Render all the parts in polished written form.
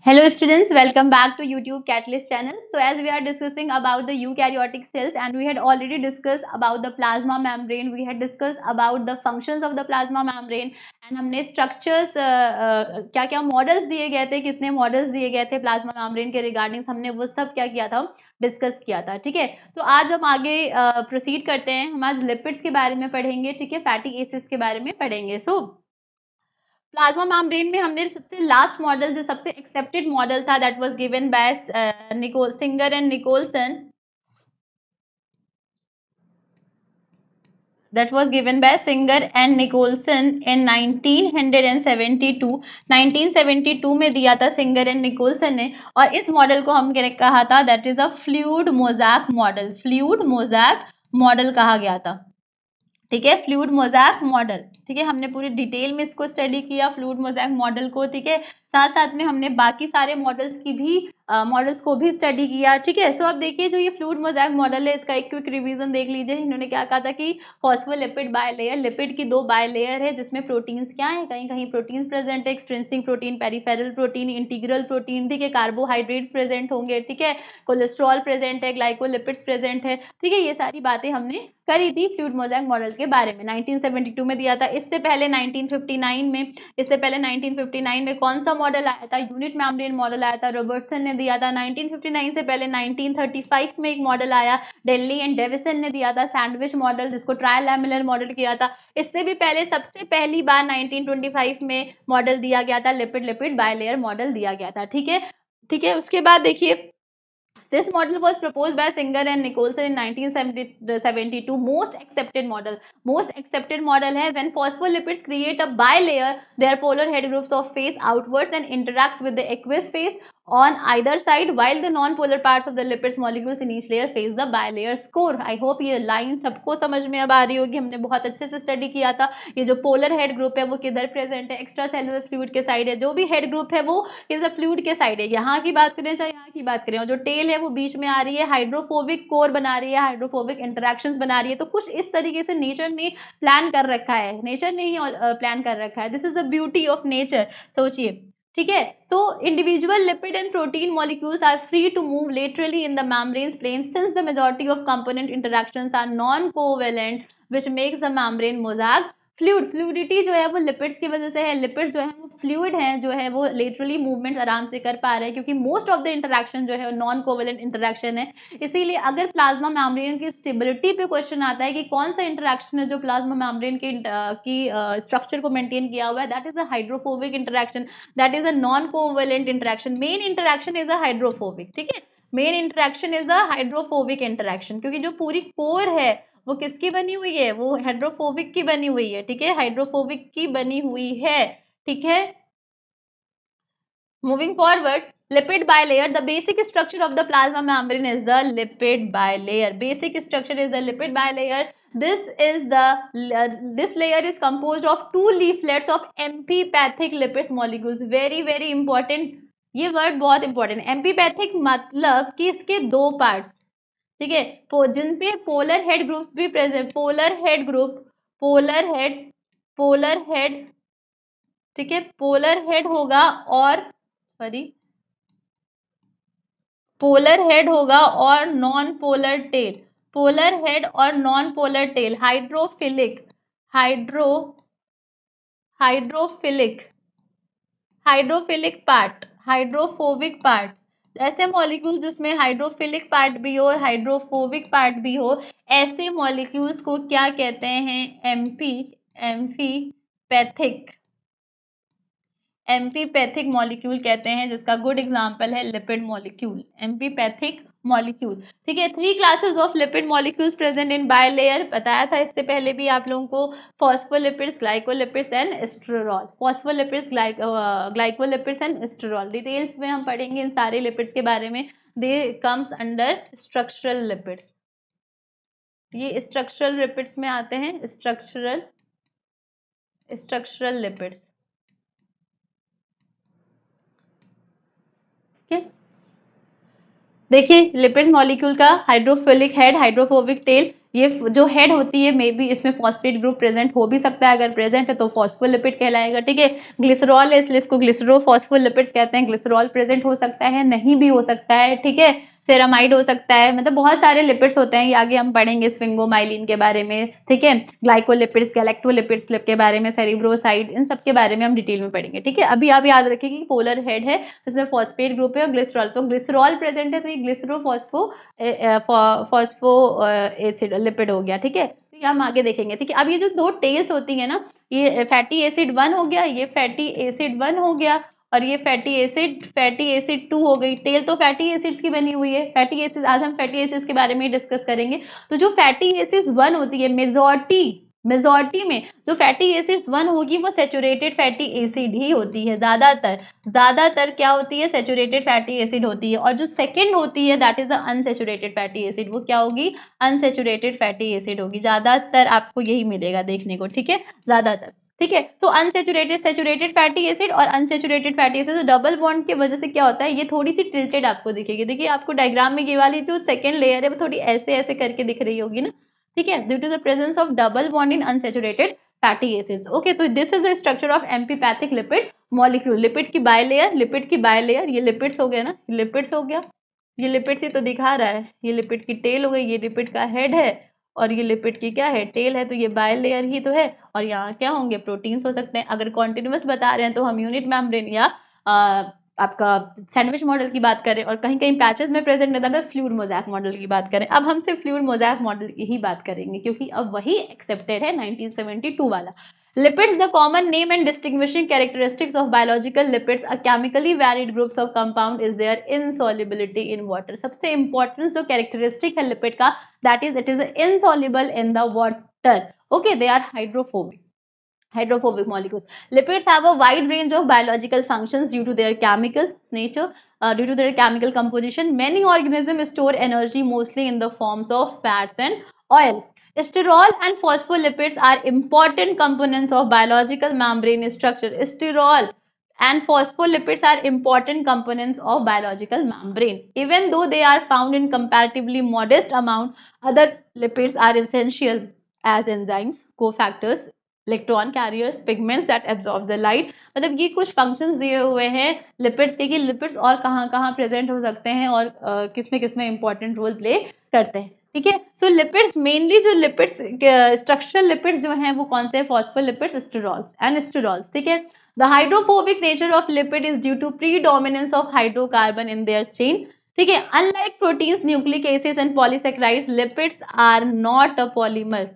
Hello students, welcome back to YouTube Catalyst channel. So as we are discussing about the eukaryotic cells and we had already discussed about the plasma membrane, we had discussed about the functions of the plasma membrane and हमने structures क्या क्या models दिए गए थे, कितने models दिए गए थे plasma membrane के regarding हमने वो सब क्या किया था, डिस्कस किया था. ठीक है, तो आज हम आगे प्रोसीड करते हैं. हम आज लिपिड्स के बारे में पढ़ेंगे. ठीक है, फैटी एसिड्स के बारे में पढ़ेंगे. सो प्लाज्मा मेम्ब्रेन में हमने सबसे लास्ट मॉडल जो सबसे एक्सेप्टेड मॉडल था that was given by Singer and Nicolson that was given by Singer and Nicholson in 1972. 1972 में दिया था सिंगर एंड निकोलसन ने और इस मॉडल को हम कहा था that is a fluid mosaic model. Fluid mosaic model कहा गया था. ठीक है, फ्लूइड मोज़ैक मॉडल. ठीक है, हमने पूरी डिटेल में इसको स्टडी किया फ्लूइड मोज़ैक मॉडल को. ठीक है, साथ साथ में हमने बाकी सारे मॉडल्स को भी स्टडी किया. ठीक है, सो अब देखिए जो ये फ्लूइड मोज़ैक मॉडल है इसका एक क्विक रिवीजन देख लीजिए. इन्होंने क्या कहा था कि फॉस्फोलिपिड बायलेयर, लिपिड की 2 बायलेयर है जिसमें प्रोटीन्स क्या है, कहीं कहीं प्रोटीन्स प्रेजेंट है, extrinsic protein, peripheral protein, integral protein. ठीक है, कार्बोहाइड्रेट्स प्रेजेंट होंगे. ठीक है, कोलेस्ट्रॉल प्रेजेंट है, ग्लाइकोलिपिड्स प्रेजेंट है. ठीक है, ये सारी बातें हमने करी थी फ्लूइड मोज़ैक मॉडल के बारे में. 1972 में दिया था. इससे पहले 1959 में कौन सा मॉडल आया था, यूनिट मेम्ब्रेन मॉडल आया था, रॉबर्टसन ने दिया था. 1959 से पहले 1935 में एक मॉडल आया, डेली एंड डेविसन ने दिया था सैंडविच मॉडल जिसको ट्रायलैमिलर मॉडल किया था. इससे भी पहले सबसे पहली बार 1925 में मॉडल दिया गया था, लिपिड बायलेयर मॉडल दिया गया था. ठीक है, ठीक है, उसके बाद देखिए This model was proposed by Singer and Nicholson in 1972. Most accepted model है when phospholipids create a bilayer, their polar head groups of face outwards and interacts with the aqueous phase on either side while the non-polar parts of the lipids molecules in each layer face the bilayer's core. I hope ये line सबको समझ में अब आ रही होगी. हमने बहुत अच्छे से स्टडी किया था. ये जो पोलर हेड ग्रुप है वो किधर प्रेजेंट है, एक्स्ट्रा सेलुलर फ्लूइड के साइड है. जो भी हेड ग्रुप है वो किस फ्लूइड के साइड है. यहाँ की बात करें चाहे यहाँ की बात करें, और जो टेल है वो बीच में आ रही है, हाइड्रोफोबिक कोर बना रही है, हाइड्रोफोबिक इंटरेक्शंस बना रही है. तो कुछ इस तरीके से नेचर ने प्लान कर रखा है, नेचर ने ही प्लान कर रखा है. This is the beauty of nature. सोचिए. ठीक है, so individual lipid and protein molecules are free to move laterally in the membrane's plane since the majority of component interactions are non-covalent, which makes the membrane mosaic fluid. Fluidity जो है वो lipids की वजह से है. Lipid जो है वो फ्लूइड है, जो है वो लेटरली मूवमेंट आराम से कर पा रहे हैं क्योंकि मोस्ट ऑफ द इंटरेक्शन जो है नॉन कोवेलेंट इंटरेक्शन है. इसीलिए अगर प्लाज्मा मेम्ब्रेन की स्टेबिलिटी पे क्वेश्चन आता है कि कौन सा इंटरेक्शन है जो प्लाज्मा मेम्ब्रेन की स्ट्रक्चर को मेंटेन किया हुआ है, that is a hydrophobic interaction, that is a non covalent interaction. Main interaction is a hydrophobic. ठीक है, main interaction is a hydrophobic interaction क्योंकि जो पूरी कोर है वो किसकी बनी हुई है, वो हाइड्रोफोबिक की बनी हुई है. ठीक है, हाइड्रोफोबिक की बनी हुई है. ठीक है, moving forward, lipid bilayer, the basic structure of the plasma membrane is the lipid bilayer. Basic structure is the lipid bilayer. This layer is composed of 2 leaflets of amphipathic lipid molecules. Very important, ये word बहुत important. Amphipathic मतलब कि इसके 2 parts. ठीक है, जिन पे polar head groups भी present, polar head. ठीक है, पोलर हेड होगा और पोलर हेड होगा और non polar tail. Polar head और non polar tail. Hydrophilic part, hydrophobic part. ऐसे मॉलिक्यूल जिसमें हाइड्रोफिलिक पार्ट भी हो, हाइड्रोफोबिक पार्ट भी हो, ऐसे मॉलिक्यूल्स को क्या कहते हैं, एम्पीपैथिक मॉलिक्यूल कहते हैं, जिसका गुड एग्जांपल है लिपिड मॉलिक्यूल, एम्पीपैथिक मॉलिक्यूल. ठीक है, 3 classes of lipid molecules present in bilayer. बताया था इससे पहले भी आप लोगों को, phospholipids, glycolipids and sterol. Phospholipids, glycolipids and sterol. Details में हम पढ़ेंगे इन सारे लिपिड्स के बारे में. They comes under structural lipids. ये स्ट्रक्चरल लिपिड्स में आते हैं, स्ट्रक्चरल लिपिड्स. देखिए लिपिड मॉलिक्यूल का हाइड्रोफिलिक हेड, हाइड्रोफोबिक टेल, ये जो हेड होती है मे बी इसमें फॉस्फेट ग्रुप प्रेजेंट हो भी सकता है, अगर प्रेजेंट है तो फॉस्फोलिपिड कहलाएगा, ठीक है। ग्लिसरॉल है इसलिए इसको ग्लिसरोफॉस्फोलिपिड्स कहते हैं। ग्लिसरॉल प्रेजेंट हो सकता है, नहीं भी हो सकता है, ठीक है। सेरामाइड हो सकता है, मतलब बहुत सारे लिपिड्स होते हैं, ये आगे हम पढ़ेंगे स्फिंगोमाइलिन के बारे में, ठीक है। ग्लाइकोलिपिड्स, गैलेक्टोलिपिड्स के बारे में, सेरिब्रोसाइड, इन सब के बारे में हम डिटेल में पढ़ेंगे, ठीक है। अभी आप याद रखिए कि पोलर हेड है, इसमें फॉस्फेट ग्रुप है और ग्लिसरॉल, तो ग्लिसरॉल प्रेजेंट है तो ये ग्लिसरोफॉस्फो एसिड लिपिड हो गया, ठीक है। तो ये हम आगे देखेंगे, ठीक है। अब ये जो दो टेल्स होती है ना, ये फैटी एसिड 1 हो गया, ये फैटी एसिड 1 हो गया, और ये फैटी एसिड 2 हो गई। टेल तो फैटी एसिड्स की बनी हुई है, फैटी एसिड्स, आज हम फैटी एसिड्स के बारे में डिस्कस करेंगे। तो जो फैटी एसिड्स 1 होती है, मेजॉरिटी में जो फैटी एसिड्स 1 होगी वो सैचुरेटेड फैटी एसिड ही होती है, ज्यादातर क्या होती है, सैचुरेटेड फैटी एसिड होती है। और जो सेकंड होती है that is the unsaturated fatty acid, वो क्या होगी, अनसैचुरेटेड फैटी एसिड होगी। ज्यादातर आपको यही मिलेगा देखने को, ठीक है, ज्यादातर, ठीक है। तो अनसैचुरेटेड, सैचुरेटेड फैटी एसिड और अनसैचुरेटेड फैटी एसिड, तो डबल बॉन्ड की वजह से क्या होता है, ये थोड़ी सी टिल्टेड आपको दिखेगी। देखिए आपको डायग्राम में ये वाली जो सेकंड लेयर है वो थोड़ी ऐसे ऐसे करके दिख रही होगी ना, ठीक है, due to the presence of double bond in unsaturated fatty acids. Okay, तो this is the structure of amphipathic lipid molecule. Lipid की बायलेयर, ये लिपिड्स हो गया ना, लिपिड्स हो गया, ये लिपिड्स ही तो दिखा रहा है, ये लिपिड की टेल हो गई, ये लिपिड का हेड है और ये लिपिड की क्या है, टेल है, तो ये बाय लेयर ही तो है। और यहाँ क्या होंगे, प्रोटीन्स हो सकते हैं। अगर कॉन्टिन्यूअस बता रहे हैं तो हम यूनिट मेम्ब्रेन या आपका सैंडविच मॉडल की बात करें, और कहीं कहीं पैचेस में प्रेजेंट रहता है तो फ्लूइड मोज़ैक मॉडल की बात करें। अब हम सिर्फ फ्लूइड मोज़ैक मॉडल की ही बात करेंगे क्योंकि अब वही एक्सेप्टेड है 1972 वाला। Lipids, the common name and distinguishing characteristics of biological lipids, a chemically varied groups of compound is their insolubility in water. सबसे important जो characteristic है lipid का, that is it is insoluble in the water. Okay, they are hydrophobic molecules. Lipids have a wide range of biological functions due to their chemical nature, due to their chemical composition. Many organisms store energy mostly in the forms of fats and oil. Sterol and phospholipids are important components of biological membrane structure. Sterol and phospholipids are important components of biological membrane. Even though they are found in comparatively modest amount, other lipids are essential as enzymes, cofactors, electron carriers, pigments that absorb the light. मतलब ये कुछ functions दिए हुए हैं lipids के कि lipids और कहाँ कहाँ प्रेजेंट हो सकते हैं और किस में इंपॉर्टेंट रोल प्ले करते हैं, ठीक है। सो लिपिड्स मेनली जो लिपिड्स स्ट्रक्चरल लिपिड्स जो हैं वो कौन से हैं, फॉस्फोलिपिड्स, स्टेरॉल्स एंड स्टेरॉल्स, ठीक है। The hydrophobic nature of lipid is due to predominance of hydrocarbon in their chain, ठीक है। Unlike proteins, nucleic acids and polysaccharides, lipids are not a polymer.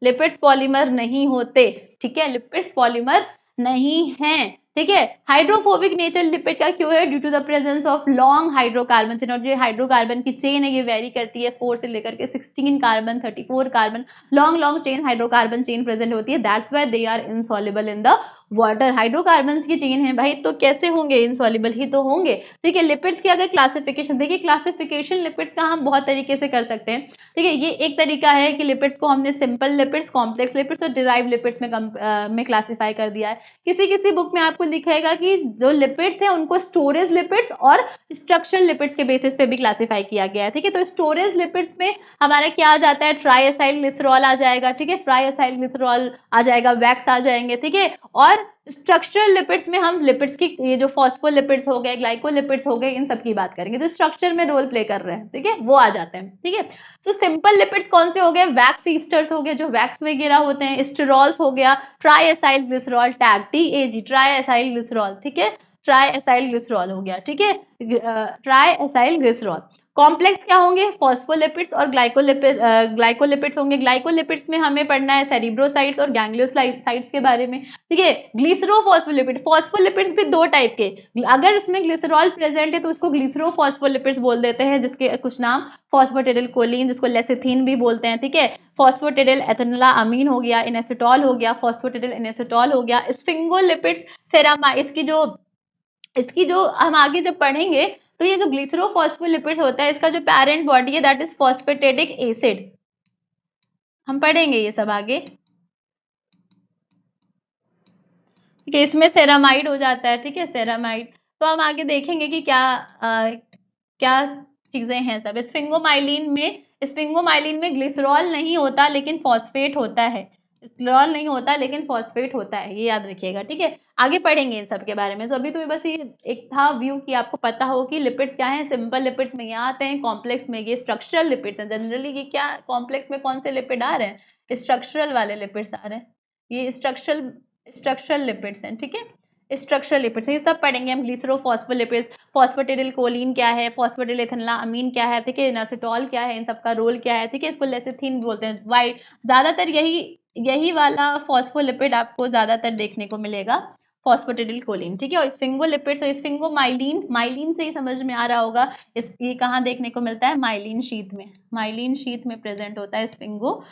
Lipids polymer नहीं होते, ठीक है, lipids polymer नहीं हैं, ठीक है। हाइड्रोफोबिक नेचर लिपिड का क्यों है, due to the presence of long hydrocarbon chain. और जो हाइड्रोकार्बन की चेन है ये वेरी करती है 4 से लेकर के 16 carbon, 34 carbon, long chain hydrocarbon chain present होती है। That's why they are insoluble in the water. Hydrocarbon की चेन है भाई, तो कैसे होंगे, इनसॉल्युबल ही तो होंगे, ठीक है। लिपिड्स की अगर क्लासिफिकेशन देखिए, क्लासिफिकेशन लिपिड्स का हम बहुत तरीके से कर सकते हैं, ठीक है। ये एक तरीका है कि लिपिड्स को हमने सिंपल लिपिड्स, कॉम्प्लेक्स लिपिड्स और डिराइव लिपिड्स में क्लासिफाई कर दिया है। किसी बुक में आपको लिखेगा कि जो लिपिड्स हैं उनको स्टोरेज लिपिड्स और स्ट्रक्चरल लिपिड्स के बेसिस पे भी क्लासिफाई किया गया है, ठीक है। तो स्टोरेज लिपिड्स में हमारा क्या आ जाता है, ट्राईएसाइल ग्लिसरॉल आ जाएगा, ठीक है, ट्राईएसाइल ग्लिसरॉल आ जाएगा, वैक्स आ जाएंगे, ठीक है। और स्ट्रक्चरल लिपिड्स में हम लिपिड्स की ये जो फॉस्फोलिपिड्स हो गए, ग्लाइकोलिपिड्स हो गए, इन सब की बात करेंगे जो स्ट्रक्चर में रोल प्ले कर रहे हैं, ठीक है, वो आ जाते हैं, ठीक है। तो सिंपल लिपिड्स कौन से हो गए, वैक्स ईस्टर्स हो गए जो वैक्स वगैरह होते हैं, स्टेरॉल्स हो गया, ट्राईएसाइल ग्लिसरॉल, टैग TAG, ट्राईएसाइल ग्लिसरॉल, ठीक है, ट्राईएसाइल ग्लिसरॉल हो गया, ठीक है, ट्राईएसाइल ग्लिसरॉल। कॉम्प्लेक्स क्या होंगे, फॉस्फोलिपिड्स और ग्लाइकोलिपिड्स होंगे। ग्लाइकोलिपिड्स में हमें पढ़ना है सेरिब्रोसाइट्स और गैंग्लियोसाइट्स के बारे में, ठीक है। ग्लिसरोफॉस्फोलिपिड, फॉस्फोलिपिड्स भी दो टाइप के, अगर उसमें ग्लिसरॉल प्रेजेंट है तो उसको ग्लिसरोफॉस्फोलिपिड्स बोल देते हैं, जिसके कुछ नाम फॉस्फेटिडिल कोलिन, जिसको लेसिथिन भी बोलते हैं, ठीक है। फॉस्फेटिडिल एथेनोला अमीन हो गया, इनेसिटॉल हो गया, फॉस्फेटिडिल इनेसिटॉल हो गया। स्फिंगोलिपिड्स, सेरामाइड, इसकी जो हम आगे जब पढ़ेंगे तो ये जो ग्लिसरोफॉस्फोलिपिड होता है इसका जो पेरेंट बॉडी है दैट इज फॉस्फेटेडिक एसिड, हम पढ़ेंगे ये सब आगे, ठीक है। इसमें सेरामाइड हो जाता है, ठीक है, सेरामाइड। तो हम आगे देखेंगे कि क्या क्या चीजें हैं सब। स्फिंगोमाइलिन में स्पिंगोमाइलिन में ग्लिसरॉल नहीं होता लेकिन फॉस्फेट होता है, ग्लिसरॉल नहीं होता लेकिन फॉस्फेट होता है, ये याद रखिएगा, ठीक है। आगे पढ़ेंगे इन सब के बारे में। तो अभी तुम्हें बस ये एक था व्यू कि आपको पता हो कि लिपिड्स क्या है। सिंपल लिपिड्स में यहाँ आते हैं, कॉम्प्लेक्स में ये स्ट्रक्चरल लिपिड्स हैं। जनरली ये क्या कॉम्प्लेक्स में कौन से लिपिड आ रहे हैं, स्ट्रक्चरल वाले लिपिड्स आ रहे हैं, ये स्ट्रक्चरल लिपिड्स हैं, ठीक है। स्ट्रक्चरल लिपिड्स ये सब पढ़ेंगे हम। ग्लिसरोफॉस्फोलिपिड्स, फॉस्फेटिडिल कोलिन क्या है, फॉस्फेटिडिल एथिलनामीन क्या है, ठीक है, इनोसिटॉल क्या है, इन सब का रोल क्या है, ठीक है। इसको लेसिथिन बोलते हैं। वाइट ज़्यादातर यही वाला फॉस्फोलिपिड आपको ज़्यादातर देखने को मिलेगा, फॉस्फेटिडिल कोलिन, ठीक है। और स्फिंगोलिपिड्स और स्फिंगोमाइलिन, माइलिन से ही समझ में आ रहा होगा ये कहाँ देखने को मिलता है, माइलिन शीथ में, माइलिन शीथ में प्रेजेंट होता है स्फिंगोमाइलिन,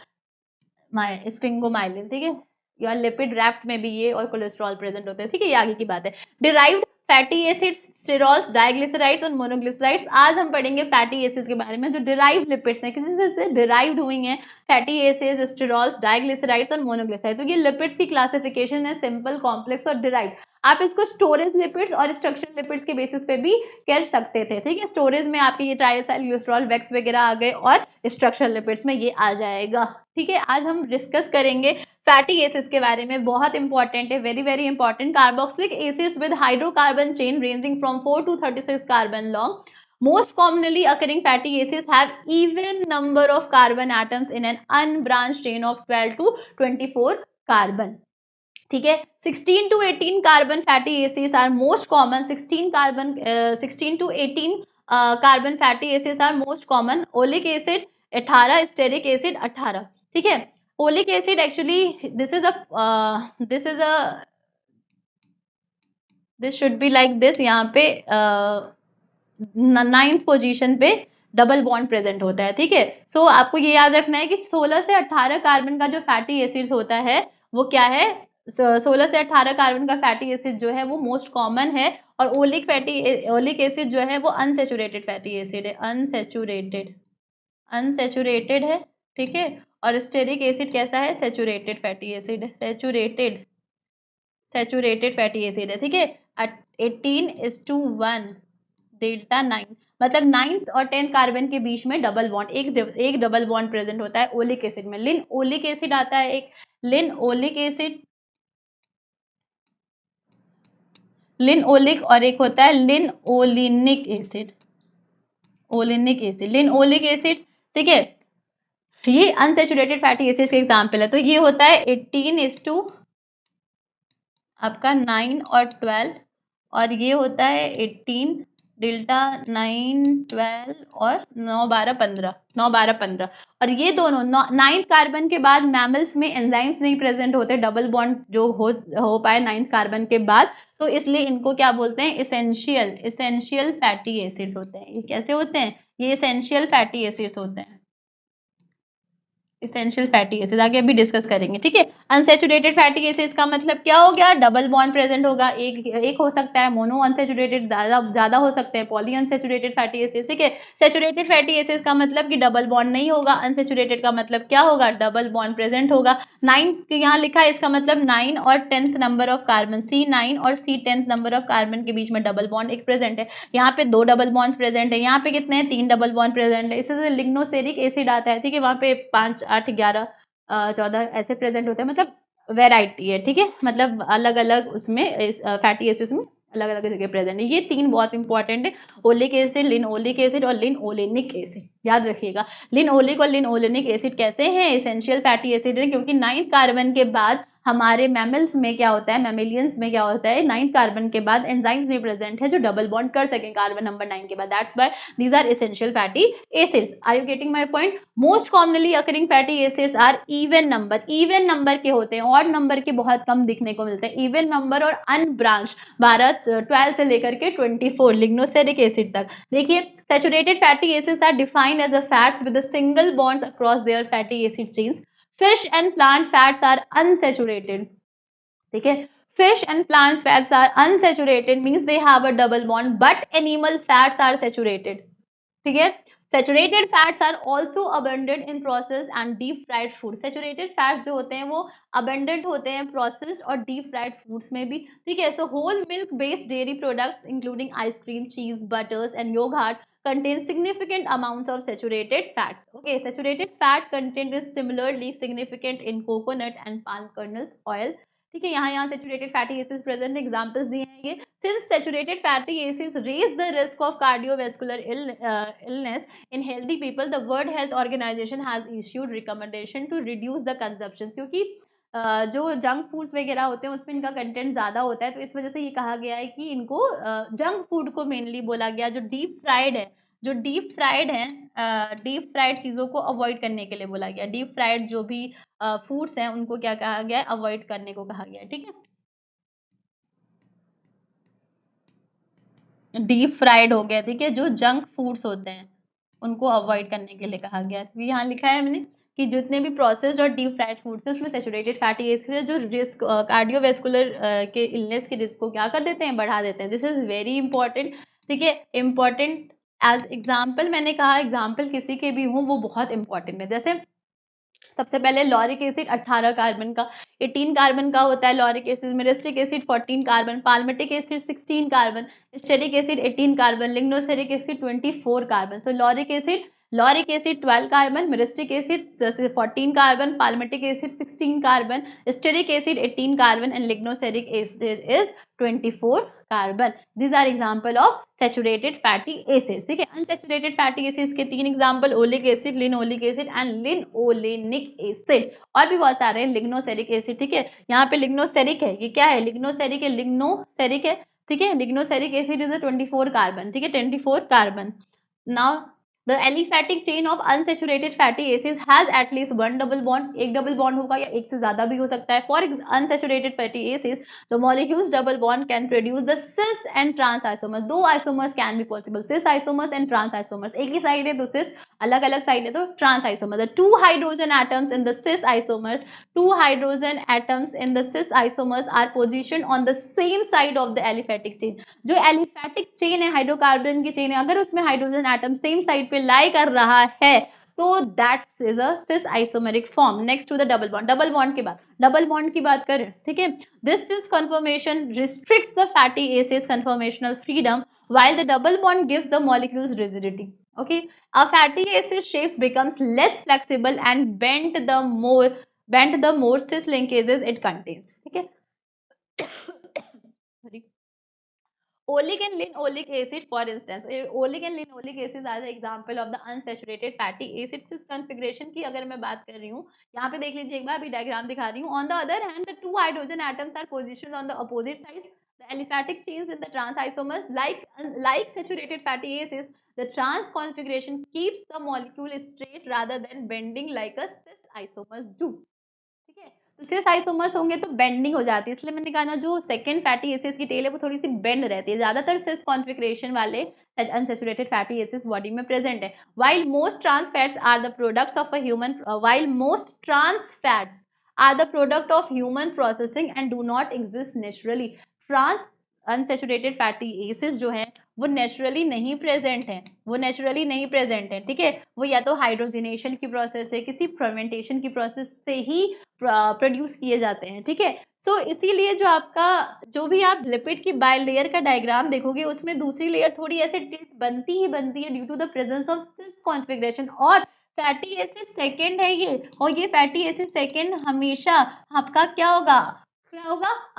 ठीक है। या लिपिड रैफ्ट में भी ये और कोलेस्ट्रॉल प्रेजेंट होते हैं, ठीक है। ये आगे की बात है। Derived fatty acids, sterols, diglycerides और मोनोग्लिसराइड्स। आज हम पढ़ेंगे फैटी एसिड्स के बारे में जो डिराइव्ड लिपिड्स हैं, किसी से डिराइव्ड हुई हैं, फैटी एसिड्स, स्टेरॉल्स, डाइग्लिसराइड्स और मोनोग्लिसराइड्स। तो ये लिपिड्स की क्लासिफिकेशन है, सिंपल, कॉम्प्लेक्स और डिराइव्ड। आप इसको स्टोरेज लिपिड्स और स्ट्रक्चरल लिपिड्स के बेसिस पे भी कर सकते थे, ठीक है। स्टोरेज में आपके ये ट्राइएथाइल ग्लिसरॉल, वैक्स वगैरह आ गए और स्ट्रक्चरल लिपिड्स में ये आ जाएगा, ठीक है। आज हम डिस्कस करेंगे फैटी एसिड्स के बारे में, बहुत इंपॉर्टेंट है, very very important. Carboxylic acids with hydrocarbon chain ranging from 4 to 36 carbon long. Most commonly occurring fatty acids have even number of carbon atoms in an unbranched chain of 12 to 24 carbon. ठीक है। 16 to 18 carbon fatty acids are most common. 16 to 18 carbon fatty acids are most common. Oleic acid 18, stearic acid 18, ठीक है। Oleic acid actually this should be like this, यहाँ पे 9th position पे double bond present होता है, ठीक है। सो आपको ये याद रखना है कि 16 से 18 कार्बन का जो फैटी एसिड्स होता है वो क्या है, 16 से 18 कार्बन का फैटी एसिड जो है वो मोस्ट कॉमन है। और ओलिक एसिड जो है वो अनसेचुरेटेड फैटी एसिड है, अनसेचुरेटेड है, ठीक है। और स्टेरिक एसिड कैसा है, सेचुरेटेड फैटी एसिड है, सेचुरेटेड फैटी एसिड है, ठीक है। 18:1 डेल्टा 9, मतलब 9th और 10th कार्बन के बीच में डबल बॉन्ड, एक डबल बॉन्ड प्रेजेंट होता है ओलिक एसिड में। लिन ओलिक एसिड आता है एक, लिन ओलिक और एक होता है लिन ओलिनिक एसिड, लिन ओलिक एसिड, ठीक है। ये अनसेचुरेटेड फैटी एसिड्स के एग्जाम्पल है। तो ये होता है 18 आपका 9 और 12, और ये होता है 18 डेल्टा 9 12 और 9 12 15। और ये दोनों 9th कार्बन के बाद मैमल्स में एंजाइम्स नहीं प्रेजेंट होते, डबल बॉन्ड जो हो पाए 9th कार्बन के बाद, तो इसलिए इनको क्या बोलते हैं, इसेंशियल फैटी एसिड्स होते हैं। ये कैसे होते हैं, ये इसेंशियल फैटी एसिड्स होते हैं, इसेंशियल फैटी एसिड आगे अभी डिस्कस करेंगे, ठीक है। अनसेचुरेटेड फैटी एसिड्स का मतलब क्या हो गया, डबल बॉन्ड प्रेजेंट होगा, एक हो सकता है, मोनो अनसेचुरेटेड ज्यादा हो सकते हैं, पॉली अनसेचुरेटेड फैटी एसिड्स, ठीक है। सेचुरेटेड फैटी एसिड्स का मतलब कि डबल बॉन्ड नहीं होगा, अनसेचुरेटेड का मतलब क्या होगा, डबल बॉन्ड प्रेजेंट होगा। 9 यहाँ लिखा है, इसका मतलब 9 और 10th number of carbon, C9 और C10th नंबर ऑफ कार्बन के बीच में डबल बॉन्ड एक प्रेजेंट है। यहाँ पे 2 डबल बॉन्ड प्रेजेंट है, यहाँ पे कितने हैं, 3 डबल बॉन्ड प्रेजेंट है। इससे लिग्नोसेरिक एसिड आता है, ठीक है, वहाँ पे 5 8 11 14 ऐसे प्रेजेंट होते हैं, मतलब वेराइटी है, ठीक है, मतलब अलग अलग उसमें फैटी एसिड्स में अलग अलग जगह प्रेजेंट है। ये 3 बहुत इंपॉर्टेंट है, ओलिक एसिड, लिन ओलिक एसिड और लिन ओलेनिक एसिड, याद रखिएगा। लिन ओलिक और लिन ओलेनिक एसिड कैसे हैं, एसेंशियल फैटी एसिड है, क्योंकि 9th कार्बन के बाद हमारे मैमल्स में क्या होता है, मैमेलियंस में क्या होता है, 9th कार्बन के बाद एंजाइम्स भी प्रेजेंट है जो डबल बॉन्ड कर सकें कार्बन नंबर 9 के बाद, that's why these are essential fatty acids. Are you getting my point. Most commonly occurring fatty acids are even number के होते हैं, ऑड नंबर के बहुत कम दिखने को मिलते हैं। इवन नंबर और अनब्रांच 12 से लेकर के 24 लिग्नोसेरिक एसिड तक। देखिए, saturated fatty acids are defined as a fats with single bonds across their fatty acid chains. Fish and plant fats are unsaturated, ठीक है। Fish and plant fats are unsaturated means they have a double bond, but animal fats are saturated, ठीक है। Saturated fats are also abundant in processed and deep fried food. Saturated fats जो होते हैं वो abundant होते हैं processed और deep fried foods में भी, ठीक है। So whole milk based dairy products including ice cream, cheese, butters and yogurt contains significant amounts of saturated fats. Okay, saturated fat content is similarly significant in coconut and palm kernels oil. ठीक है, यहाँ saturated fatty acids present, examples दिए हैं ये. Since saturated fatty acids raise the risk of cardiovascular illness in healthy people, the World Health Organization has issued recommendation to reduce the consumption. क्योंकि जो junk foods वगैरह होते हैं उसमें इनका कंटेंट ज़्यादा होता है, तो इस वजह से ये कहा गया है कि इनको जंक फूड को मेनली बोला गया, जो डीप फ्राइड है, डीप फ्राइड चीज़ों को अवॉइड करने के लिए बोला गया. डीप फ्राइड जो भी फूड्स हैं उनको क्या कहा गया है, अवॉइड करने को कहा गया है. ठीक है, डीप फ्राइड हो गया. ठीक है, जो जंक फूड्स होते हैं उनको अवॉइड करने के लिए कहा गया है. तो यहाँ लिखा है मैंने कि जितने भी प्रोसेस्ड और डीप फ्राइड फूड्स हैं उसमें सैचुरेटेड फैटी एसिड है जो रिस्क कार्डियोवैस्कुलर के इलनेस के रिस्क को क्या कर देते हैं, बढ़ा देते हैं. This is very important. ठीक है, इंपॉर्टेंट एज एग्जाम्पल मैंने कहा, एग्जाम्पल किसी के भी हों वो बहुत इंपॉर्टेंट है. जैसे सबसे पहले लॉरिक एसिड 18 कार्बन का, 18 कार्बन का होता है lauric acid. Myristic acid 14 carbon, palmitic acid 16 carbon, stearic acid 18 carbon, lignoceric acid 24 carbon. So lauric acid 12 carbon, myristic acid 14 carbon, palmitic acid 16 carbon, stearic acid 18 carbon and lignoceric acid is 24 carbon. These are example of saturated fatty acids. ठीक है, unsaturated fatty acids के 3 example, oleic acid, linoleic acid and linolenic acid. और भी बहुत सारे हैं, लिग्नोसेरिक acid. ठीक है, यहाँ पे लिग्नोसेरिक है, ये क्या है, लिग्नोसेरिक है, लिग्नोसेरिक है. ठीक है, लिग्नोसेरिक एसिड इज 24 कार्बन. ठीक है, 24 carbon. Now The aliphatic chain of unsaturated fatty acids has at least one double bond. एक डबल बॉन्ड होगा या एक से ज्यादा भी हो सकता है. For unsaturated fatty acids, the molecules double bond can produce the cis and trans isomers. दो isomers can be possible, cis isomers and trans isomers. एक ही साइड है तो cis, अलग अलग साइड है तो trans isomers. The two hydrogen atoms in the cis isomers, two hydrogen atoms in the cis isomers are positioned on the same side of the aliphatic chain. जो aliphatic chain है, hydrocarbon की chain है, अगर उसमें hydrogen atom same side पे लाई कर रहा है तो that is a cis isomeric form. Next to the double bond. Double bond की बात करें, ठीक है, this cis conformation restricts the fatty acids conformational freedom while the double bond gives the molecules rigidity. Okay, a fatty acid shapes becomes less flexible and bend the more cis linkages it contains. ठीक है, Oleic and linoleic acid, for instance, oleic and linoleic acid are the example of the unsaturated fatty acids. इस configuration की अगर मैं बात कर रही हूँ, यहाँ पे देख लीजिए एक बार, अभी डायग्राम दिखा रही हूँ. On the other hand, the two hydrogen atoms are positioned on the opposite sides. The aliphatic chains in the trans isomers, like saturated fatty acids, the trans configuration keeps the molecule straight rather than bending like a cis isomers do. ठीक है, तो सिस isomers होंगे तो bending हो जाती है, इसलिए मैंने कहा ना जो सेकंड फैटी एसिड्स की टेल है वो थोड़ी सी बेंड रहती है. ज्यादातर सिस कॉन्फिगरेशन वाले अनसैचुरेटेड फैटी एसिड्स बॉडी में प्रेजेंट है. while most trans fats are the products of a human while most trans fats are the product of human processing and do not exist naturally. Trans unsaturated fatty acids जो हैं वो naturally नहीं present हैं. ठीक है, वो या तो हाइड्रोजनेशन की प्रोसेस है, किसी फर्मेंटेशन की प्रोसेस से ही प्रोड्यूस किए जाते हैं. ठीक है, सो इसीलिए जो भी आप लिपिड की बाय लेयर का डायग्राम देखोगे उसमें दूसरी लेयर थोड़ी ऐसे टिल्ट बनती है due to the presence of cis configuration. और फैटी एसिड सेकेंड है ये, और ये फैटी एसिड सेकेंड हमेशा आपका क्या होगा,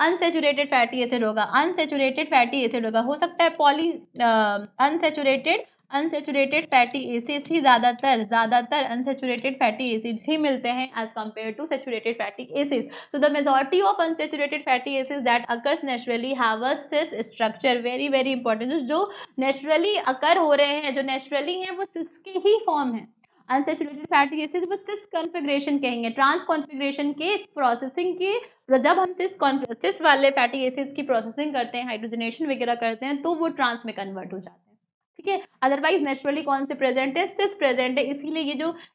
अनसैचुरेटेड फैटी एसिड होगा. हो सकता है पॉली अनसैचुरेटेड फैटी एसिड्स ही ज़्यादातर अनसैचुरेटेड फैटी एसिड्स ही मिलते हैं as compare to saturated fatty acids. So the majority of unsaturated fatty acids that occurs naturally have a cis structure. Very very important, जो नेचुरली अकर हो रहे हैं, जो नेचुरली हैं वो सिस के ही फॉर्म है. अनसैचुरेटेड फैटी एसिड वो सिस कॉन्फिगरेशन कहेंगे. ट्रांस कॉन्फिगरेशन के प्रोसेसिंग के जब हम सिस वाले फैटी एसिड्स की प्रोसेसिंग करते हैं, हाइड्रोजनेशन वगैरह करते हैं, तो वो ट्रांस में कन्वर्ट हो जाते हैं. ठीक है, अदरवाइज नेचुरली कौन से प्रेजेंट है, सिस प्रेजेंट है. इसीलिए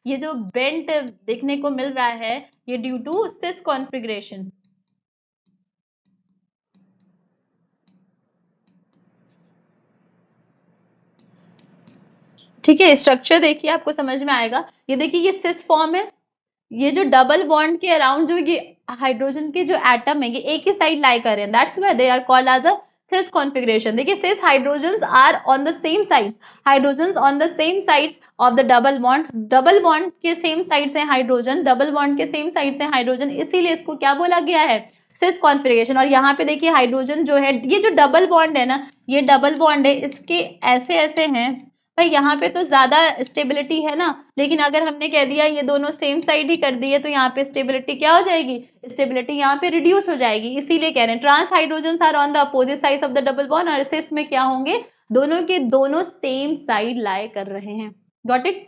ये जो बेंट देखने को मिल रहा है ये ड्यू टू सिस कॉन्फिगरेशन. ठीक है, स्ट्रक्चर देखिए आपको समझ में आएगा. ये देखिए ये सिस फॉर्म है, ये जो डबल बॉन्ड के अराउंड जो ये हाइड्रोजन के जो एटम है ये एक ही साइड लाई कर रहे हैं, that's why they are called as a cis configuration, देखिए cis hydrogens are on the same sides, hydrogens on the same sides of the double bond, double bond के सेम साइड्स हैं hydrogen, double bond के same sides हैं hydrogen, इसीलिए इसको क्या बोला गया है, सिस कॉन्फ़िगरेशन। और यहाँ पे देखिए हाइड्रोजन जो है, ये जो डबल बॉन्ड है ना, ये डबल बॉन्ड है, इसके ऐसे ऐसे हैं भाई, यहाँ पे तो ज्यादा स्टेबिलिटी है ना, लेकिन अगर हमने कह दिया ये दोनों सेम साइड ही कर दिए तो यहाँ पे स्टेबिलिटी क्या हो जाएगी, स्टेबिलिटी यहाँ पे रिड्यूस हो जाएगी। इसीलिए कह रहे हैं trans hydrogen are on the opposite sides of the double bond, और सिस में क्या होंगे, दोनों के दोनों सेम साइड लाई कर रहे हैं। Got it.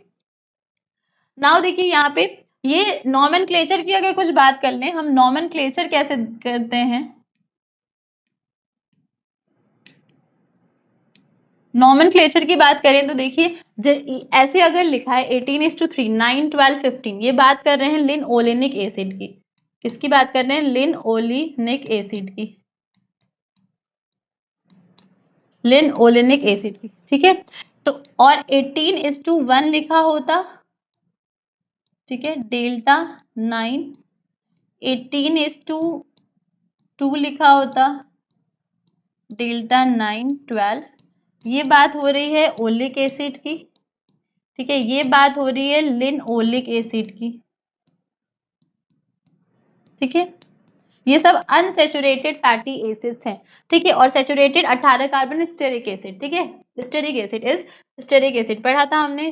नाउ देखिए यहाँ पे ये नॉमेनक्लेचर की अगर कुछ बात कर लें, हम नॉमेनक्लेचर कैसे करते हैं, नॉमेनक्लेचर की बात करें तो देखिए ऐसे अगर लिखा है 18:3, 9, 12, 15, ये बात कर रहे हैं लिनओलेनिक एसिड की, किसकी बात कर रहे हैं, लिनओलेनिक एसिड की, लिनओलेनिक एसिड की, ठीक है। तो और 18:1 लिखा होता, ठीक है, डेल्टा 9, 18:2 लिखा होता, डेल्टा 9, 12, ये बात हो रही है ओलिक एसिड की, ठीक है, ये बात हो रही है लिनओलिक एसिड की, ठीक है, ये सब अनसैचुरेटेड फैटी एसिड्स हैं, ठीक है। और सैचुरेटेड 18 कार्बन स्टेरिक एसिड, ठीक है, stearic acid is, stearic acid पढ़ा था हमने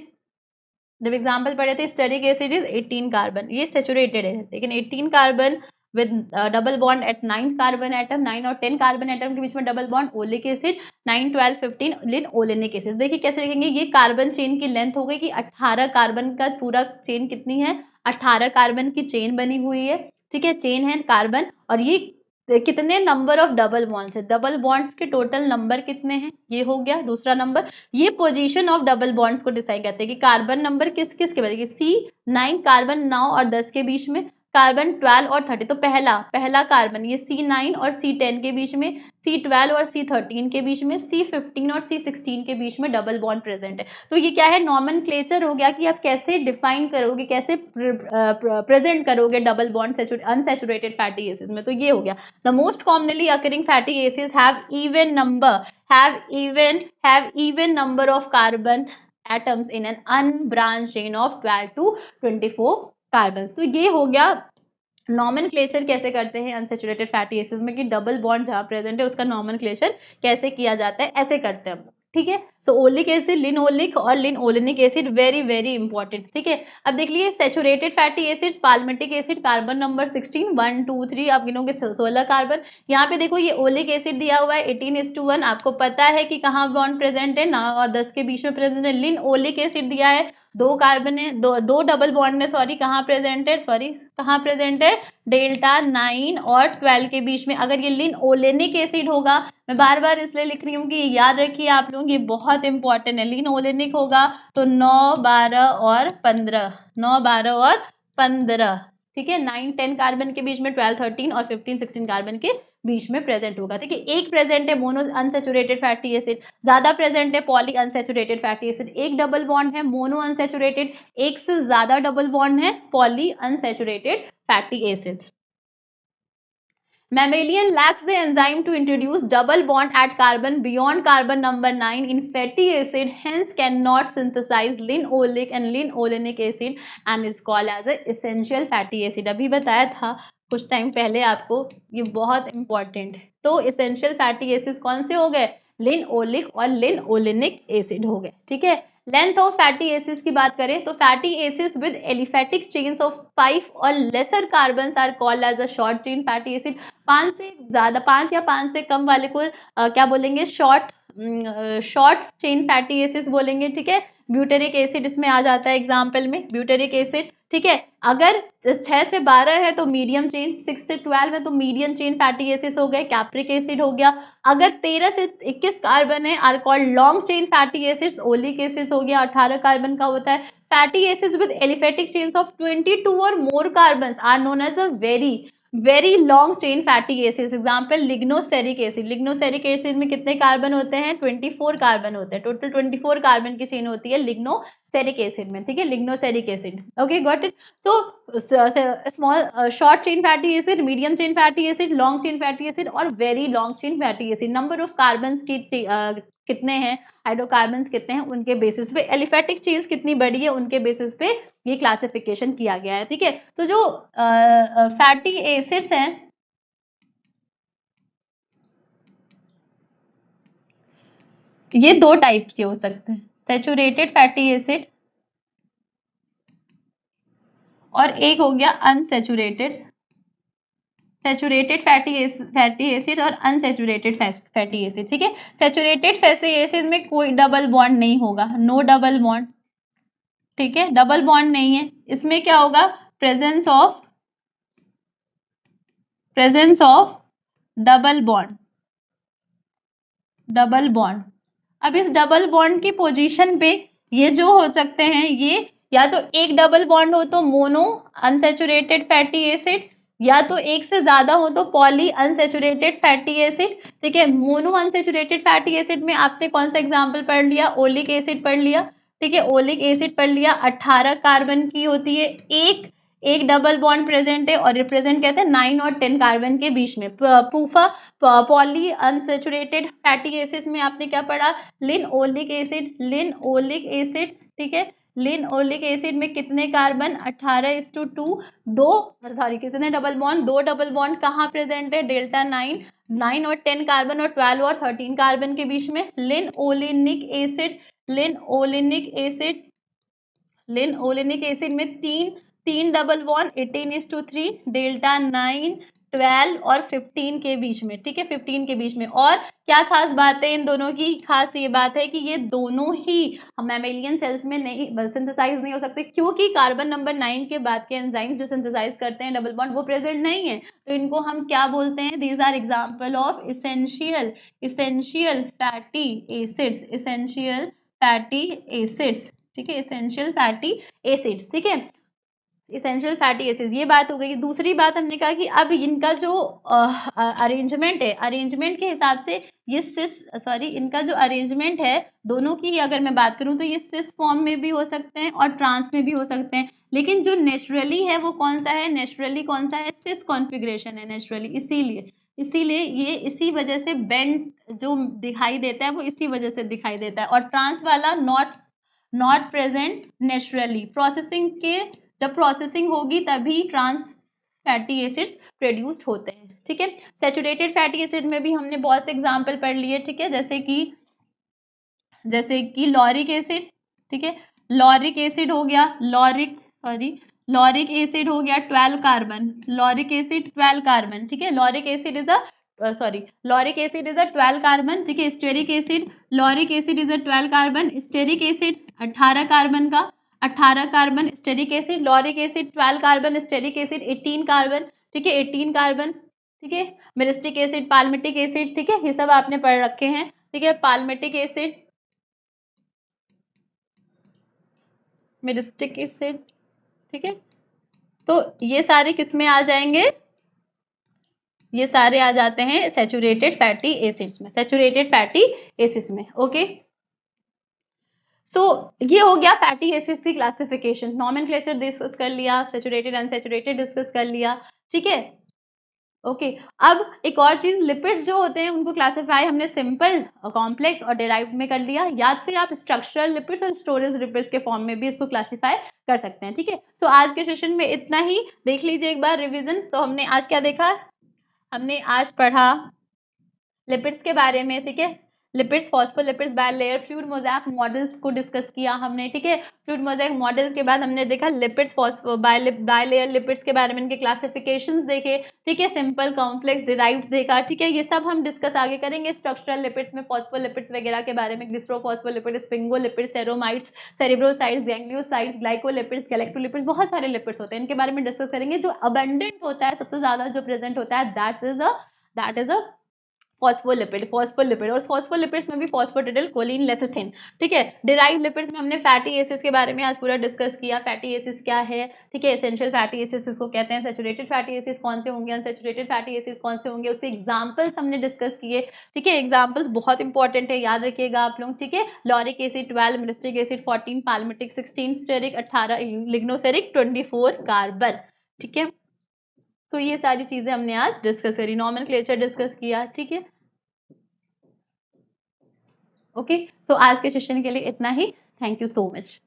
जब एग्जाम्पल पढ़े थे, स्टेरिक एसिड इज 18 कार्बन, ये सैचुरेटेड है, लेकिन 18 carbon with double bond at 9 carbon atom, 9 और 10 कार्बन एटम के बीच में double bond, oleic acid, 9, 12, 15 linolenic acid. देखिए कैसे लिखेंगे, ये कार्बन चेन की लेंथ हो गई कि 18 कार्बन का पूरा चेन कितनी है, 18 कार्बन की चेन बनी हुई है, ठीक है, चेन है कार्बन, और ये कितने नंबर ऑफ डबल बॉन्ड्स है, डबल बॉन्ड्स के टोटल नंबर कितने हैं, ये हो गया दूसरा नंबर। ये पोजीशन ऑफ डबल बॉन्ड्स को डिसाइड करते हैं कि कार्बन नंबर किस किस के बीच, C9 कार्बन 9 और 10 के बीच में, कार्बन 12 और 30, तो पहला कार्बन ये C9 और C10 के बीच में, C12 और C13 के बीच में, C15 और C16 के बीच में डबल बॉन्ड प्रेजेंट है। तो ये क्या है, नॉमेनक्लेचर हो गया कि आप कैसे डिफाइन करोगे, कैसे प्रेजेंट करोगे double bond unsaturated fatty acids में। तो ये हो गया, the most commonly occurring fatty acids have even number of carbon atoms in an unbranched chain of 12 to 24 carbon. तो ये हो गया नॉमेनक्लेचर कैसे करते हैं अनसैचुरेटेड फैटी एसिड्स में, कि डबल बॉन्ड जहाँ प्रेजेंट है उसका नॉमेनक्लेचर कैसे किया जाता है, ऐसे करते हैं हम, ठीक है। सो ओलिक एसिड, लिनओलिक और लिनओलेनिक एसिड वेरी वेरी इंपॉर्टेंट, ठीक है। अब देख लीजिए saturated fatty acids, palmitic acid, carbon number 16, 1, 2, 3, आप गिनोगे 16 कार्बन। यहाँ पे देखो ये ओलिक एसिड दिया हुआ है 18:1, आपको पता है कि कहाँ बॉन्ड प्रेजेंट है, 9 और 10 के बीच में प्रेजेंट है। लिनओलिक एसिड दिया है, 2 कार्बन है, दो डबल बॉन्ड है, कहाँ प्रेजेंट है, डेल्टा 9 और 12 के बीच में। अगर ये लिनओलेनिक एसिड होगा, मैं बार बार इसलिए लिख रही हूँ कि याद रखिए आप लोग, ये बहुत इंपॉर्टेंट है, लिनओलेनिक होगा तो 9, 12 और 15, ठीक है, 9, 10 कार्बन के बीच में, 12, 13 और 15, 16 कार्बन के बीच में प्रेजेंट होगा, ठीक है। एक प्रेजेंट है मोनो अनसैचुरेटेड फैटी एसिड, ज्यादा प्रेजेंट है पॉली अनसैचुरेटेड फैटी एसिड, एक डबल बॉन्ड है मोनो अनसैचुरेटेड, एक से ज्यादा डबल बॉन्ड है polyunsaturated fatty acids. Mammalian lacks the enzyme to introduce double bond at carbon beyond carbon number 9 in fatty acid, hence cannot synthesize linolic and linolenic acid and is called as a essential fatty acid। अभी बताया था कुछ time पहले आपको, ये बहुत important है। तो essential fatty acids कौन से हो गए, लिनओलिक और लिनओलेनिक एसिड हो गए, ठीक है। लेंथ ऑफ फैटी एसिड्स की बात करें तो fatty acids with aliphatic chains of 5 और lesser carbons are called as a short chain fatty acid. 5 से ज्यादा, 5 या 5 से कम वाले को क्या बोलेंगे, शॉर्ट चेन फैटी एसिड्स बोलेंगे, ठीक है। ब्यूटेरिक एसिड इसमें आ जाता है एग्जाम्पल में, ब्यूटेरिक एसिड, ठीक है। अगर 6 से 12 है तो मीडियम चेन, 6 से 12 है तो मीडियम चेन फैटी एसिड्स हो गए, कैप्रिक एसिड हो गया। अगर 13 से 21 कार्बन है are called long chain fatty acids, oleic acids हो गया, 18 कार्बन का होता है। Fatty acids with aliphatic chains of 22 और more carbons are known as a very very long chain fatty acids, example lignoceric acid. Lignoceric acid में कितने carbon होते हैं? 24 कार्बन होते हैं, टोटल 24 कार्बन की चेन होती है लिग्नोसेरिक एसिड में, ठीक है, lignoceric acid. Okay, got it. तो small short chain fatty acid, medium chain fatty acid, long chain fatty acid और very long chain fatty acid. Number of carbon की कितने हैं, हाइड्रोकार्बन्स कितने हैं, उनके बेसिस पे, एलिफेटिक चेन्स कितनी बड़ी है उनके बेसिस पे ये क्लासिफिकेशन किया गया है, ठीक है। तो जो फैटी एसिड्स हैं, ये दो टाइप के हो सकते हैं, सैचुरेटेड फैटी एसिड और एक हो गया अनसैचुरेटेड, सैचुरेटेड फैटी एसिड और अनसैचुरेटेड फैटी एसिड, ठीक है। सैचुरेटेड फैटी एसिड में कोई डबल बॉन्ड नहीं होगा, नो डबल बॉन्ड, ठीक है, डबल बॉन्ड नहीं है। इसमें क्या होगा? Presence of double bond, double bond. अब इस डबल बॉन्ड की पोजीशन पे ये जो हो सकते हैं, ये या तो एक डबल बॉन्ड हो तो मोनो अनसैचुरेटेड फैटी एसिड, या तो एक से ज्यादा हो तो पॉली अनसैचुरेटेड फैटी एसिड, ठीक है। मोनो अनसैचुरेटेड फैटी एसिड में आपने कौन सा एग्जांपल पढ़ लिया? ओलिक एसिड पढ़ लिया, ठीक है, ओलिक एसिड पढ़ लिया। 18 कार्बन की होती है, एक डबल बॉन्ड प्रेजेंट है और रिप्रेजेंट कहते हैं 9 और 10 कार्बन के बीच में। पूफा पॉली अनसैचुरेटेड फैटी एसिड्स में आपने क्या पढ़ा? लिनओलिक एसिड, लिनओलिक एसिड, ठीक है। लिनओलिक एसिड में कितने कार्बन? 18:2, कितने डबल बॉन्ड? 2 डबल बॉन्ड कहाँ प्रेजेंट है? डेल्टा 9 और 10 कार्बन और 12 और 13 कार्बन के बीच में। लिनओलिनिक एसिड, लिनओलिनिक एसिड, लिनओलिनिक एसिड में तीन डबल बॉन्ड 18:3, डेल्टा 9, 12 और 15 के बीच में, ठीक है, 15 के बीच में। और क्या खास बात है इन दोनों की? खास ये बात है कि ये दोनों ही मैमेलियन सेल्स में नहीं सिंथेसाइज नहीं हो सकते, क्योंकि कार्बन नंबर 9 के बाद के एंजाइम्स जो सिंथेसाइज करते हैं डबल बॉन्ड वो प्रेजेंट नहीं है। तो इनको हम क्या बोलते हैं? These are example of essential fatty acids, essential fatty acids, ठीक है, इसेंशियल फैटी एसिड्स, ठीक है, इसेंशियल फैटी एसिड्स। ये बात हो गई। दूसरी बात हमने कहा कि अब इनका जो अरेंजमेंट है, अरेंजमेंट के हिसाब से ये इनका जो अरेंजमेंट है दोनों की अगर मैं बात करूं तो ये सिस फॉर्म में भी हो सकते हैं और ट्रांस में भी हो सकते हैं, लेकिन जो नेचुरली है वो कौन सा है? नेचुरली कौन सा है? सिस कॉन्फ़िगरेशन है नेचुरली, इसीलिए ये इसी वजह से बेंड जो दिखाई देता है वो इसी वजह से दिखाई देता है। और ट्रांस वाला नॉट प्रेजेंट नेचुरली। जब प्रोसेसिंग होगी तभी ट्रांस फैटी एसिड्स प्रोड्यूस्ड होते हैं, ठीक है। सैचुरेटेड फैटी एसिड में भी हमने बहुत से एग्जांपल पढ़ लिए, ठीक है, जैसे कि लॉरिक एसिड, ठीक है, लॉरिक एसिड हो गया, लॉरिक एसिड हो गया 12 कार्बन, लॉरिक एसिड 12 कार्बन, ठीक है। Lauric acid is a 12 carbon, ठीक है। Stearic acid, lauric acid is a 12 carbon, stearic acid 18 carbon का, 18 carbon stearic acid, lauric acid 12 carbon, stearic acid 18 carbon, ठीक है, 18 कार्बन, ठीक है। मिरिस्टिक एसिड, पाल्मिटिक एसिड, ठीक है, ये सब आपने पढ़ रखे हैं, ठीक है। पाल्मिटिक एसिड, मिरिस्टिक एसिड, ठीक है। तो ये सारे किस में आ जाएंगे? ये सारे आ जाते हैं सैचुरेटेड फैटी एसिड्स में, सैचुरेटेड फैटी एसिड्स में, ओके। सो ये हो गया फैटी एसिड्स की क्लासिफिकेशन। नॉमेनक्लेचर डिस्कस कर लिया, सैचुरेटेड अनसैचुरेटेड डिस्कस कर लिया, ठीक है, ओके। अब एक और चीज, लिपिड्स जो होते हैं उनको क्लासिफाई हमने सिंपल, कॉम्प्लेक्स और डेराइव्ड में कर लिया, या फिर आप स्ट्रक्चरल लिपिड्स और स्टोरेज लिपिड्स के फॉर्म में भी इसको क्लासिफाई कर सकते हैं, ठीक है। सो आज के सेशन में इतना ही। देख लीजिए एक बार रिवीजन। तो हमने आज क्या देखा? हमने आज पढ़ा लिपिड्स के बारे में, ठीक है, lipids, phospholipids, bilayer, fluid mosaic models को डिस्कस किया हमने, ठीक है। फ्लूइड मोज़ेक मॉडल्स के बाद हमने देखा लिपिड्स, बायलेयर लिपिड्स के बारे में, इनके क्लासिफिकेशंस देखे, ठीक है, सिंपल, कॉम्प्लेक्स, डिराइव्ड देखा, ठीक है। ये सब हम डिस्कस आगे करेंगे। स्ट्रक्चरल लिपिड्स में फॉस्फोलिपिड्स वगैरह के बारे में, ग्लिसरोफॉस्फोलिपिड, स्फिंगोलिपिड, सेरोमाइड्स, सेरिब्रोसाइड्स, गैंग्लियोसाइड्स, ग्लाइकोलिपिड्स, गैलेक्टोलिपिड्स, बहुत सारे लिपिड्स होते हैं, इनके बारे में डिस्कस करेंगे। जो अबंडेंट होता है, सबसे ज्यादा जो प्रेजेंट होता है, दैट इज अ फॉस्फोलिपिड और फॉस्फोलिपिड्स में भी फॉस्फेटिडिल कोलिन लेसिथिन, ठीक है। डिराइव्ड लिपिड्स में हमने फैटी एसिड्स के बारे में आज पूरा डिस्कस किया। फैटी एसिड्स क्या है, ठीक है, एसेंशियल फैटी एसिड्स इसको कहते हैं। सैचुरेटेड फैटी एसिड्स कौन से होंगे, अनसैचुरेटेड फैटी एसिड्स कौन से होंगे, उसके एग्जांपल्स हमने डिस्कस किए, ठीक है। एग्जांपल्स बहुत इंपॉर्टेंट है, याद रखिएगा आप लोग, ठीक है। Lauric acid 12, myristic acid 14, palmitic 16, stearic 18, lignoceric 24 carbon, ठीक है। तो ये सारी चीजें हमने आज डिस्कस करी, नॉमेनक्लेचर डिस्कस किया, ठीक है। ओके, सो आज के सेशन के लिए इतना ही। Thank you so much.